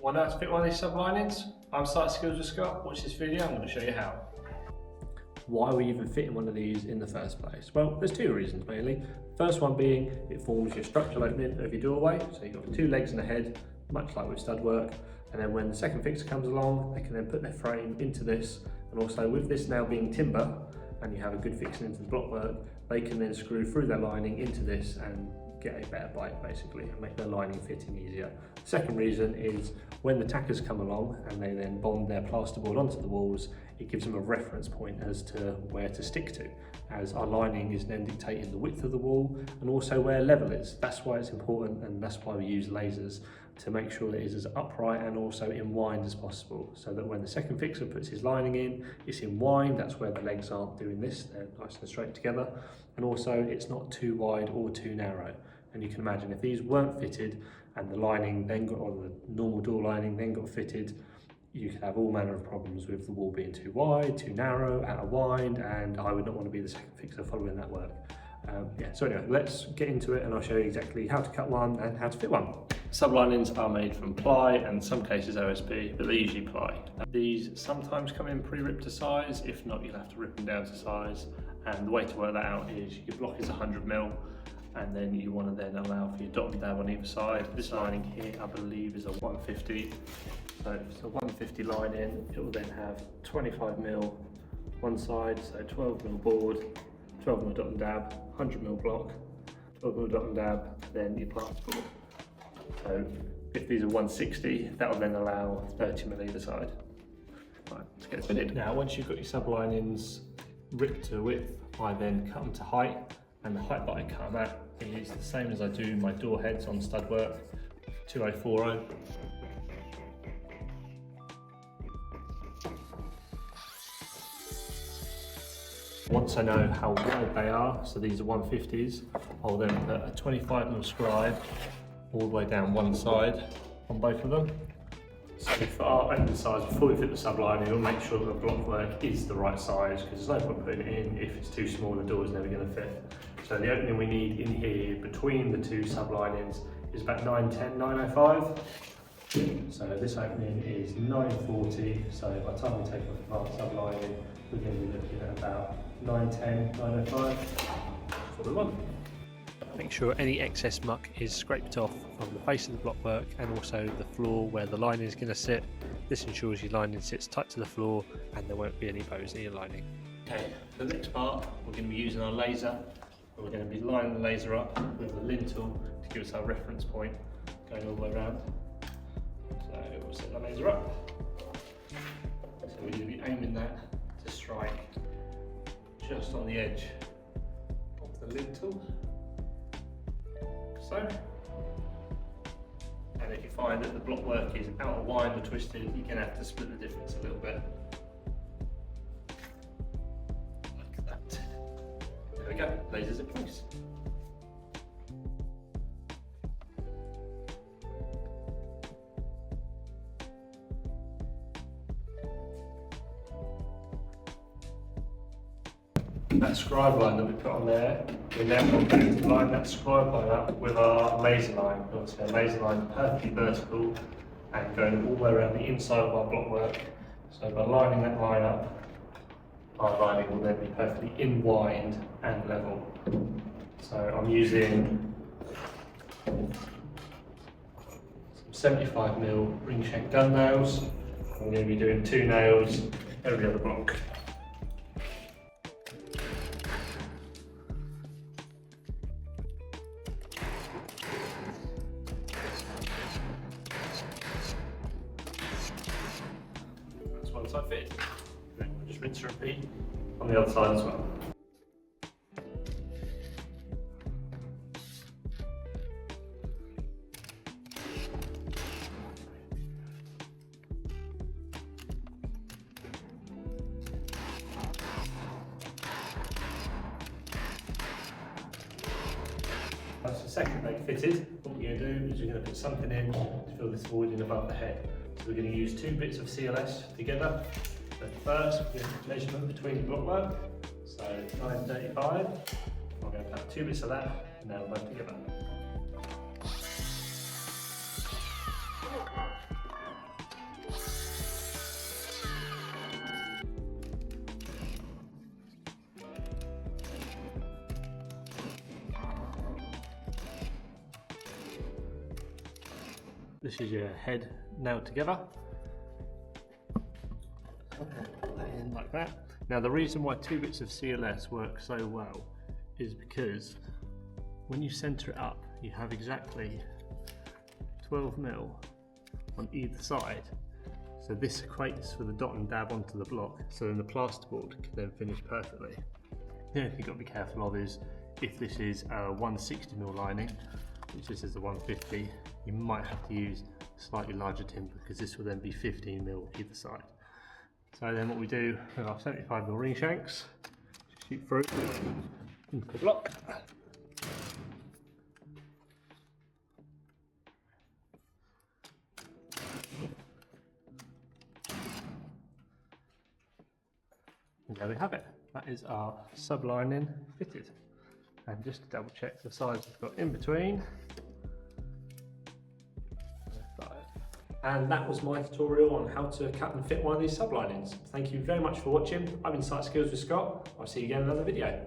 Want to know how to fit one of these sublinings? I'm Site Skills with Scott. Watch this video, I'm going to show you how. Why are we even fitting one of these in the first place? Well, there's two reasons mainly. First one being it forms your structural opening of your doorway. So you've got two legs and a head, much like with stud work. And then when the second fixer comes along, they can then put their frame into this. And also with this now being timber, and you have a good fixing into the block work, they can then screw through their lining into this and get a better bite basically and make their lining fitting easier. The second reason is when the tackers come along and they then bond their plasterboard onto the walls, it gives them a reference point as to where to stick to, as our lining is then dictating the width of the wall and also where level is. That's why it's important, and that's why we use lasers, to make sure that it is as upright and also in wind as possible, so that when the second fixer puts his lining in, it's in wind. That's where the legs aren't doing this, they're nice and straight together, and also it's not too wide or too narrow. And you can imagine if these weren't fitted and the lining then got, or the normal door lining then got fitted, you could have all manner of problems with the wall being too wide, too narrow, out of wind, and I would not want to be the second fixer following that work. So anyway, let's get into it and I'll show you exactly how to cut one and how to fit one. Sublinings are made from ply and in some cases OSB, but they're usually ply. These sometimes come in pre-ripped to size. If not, you'll have to rip them down to size. And the way to work that out is your block is 100mm, and then you want to then allow for your dot and dab on either side. This lining here, I believe, is a 150. So if it's a 150 lining, it will then have 25mm one side, so 12mm board, 12mm dot and dab, 100mm block, 12mm dot and dab, then your plasterboard. So if these are 160, that will then allow 30mm either side. Right, let's get it fitted. Now, once you've got your sublinings ripped to width, I then cut them to height, and the height that I cut them at is the same as I do my door heads on stud work, 2040. Once I know how wide they are, so these are 150s, I'll then put a 25mm scribe all the way down one side on both of them. So for our opening size, before we fit the sublining, we'll make sure that the block work is the right size, because there's no point putting it in if it's too small, the door is never going to fit. So the opening we need in here between the two sublinings is about 910, 905. So this opening is 940, so by the time we take off the sublining, we're going to be looking at about 910, 905. That's what we want. Make sure any excess muck is scraped off from the base of the blockwork and also the floor where the lining is going to sit. This ensures your lining sits tight to the floor and there won't be any bows in your lining. Okay, the next part, we're going to be using our laser. We're going to be lining the laser up with the lintel to give us our reference point going all the way around. So we'll set the laser up. So we're going to be aiming that to strike just on the edge of the lintel. So, and if you find that the block work is out of wind or twisted, you're going to have to split the difference a little bit. Like that. There we go, laser's in place. That scribe line that we put on there, we're now going to line that scribe line up with our laser line. Obviously our laser line is perfectly vertical and going all the way around the inside of our block work. So by lining that line up, our lining will then be perfectly in wind and level. So I'm using some 75mm ring shank gun nails. I'm going to be doing 2 nails every other block. One side fit, then we'll just rinse and repeat on the other side as well. That's the second leg fitted. What we're going to do is we're going to put something in to fill this void in above the head. So we're going to use 2 bits of CLS together. So first, we're going to measurement between the blockwork. So 935. I'm going to put 2 bits of that and now both together. This is your head nailed together. Put that in like that. Now the reason why 2 bits of CLS work so well is because when you centre it up, you have exactly 12mm on either side. So this equates for the dot and dab onto the block, so then the plasterboard can then finish perfectly. The only thing you've got to be careful of is if this is a 160mm lining, which this is a 150, you might have to use slightly larger timber because this will then be 15mm either side. So then what we do with our 75mm ring shanks, just shoot through into the block. And there we have it. That is our sublining fitted. And just to double check the size we've got in between. And that was my tutorial on how to cut and fit one of these sublinings. Thank you very much for watching. I've been Site Skills with Scott. I'll see you again in another video.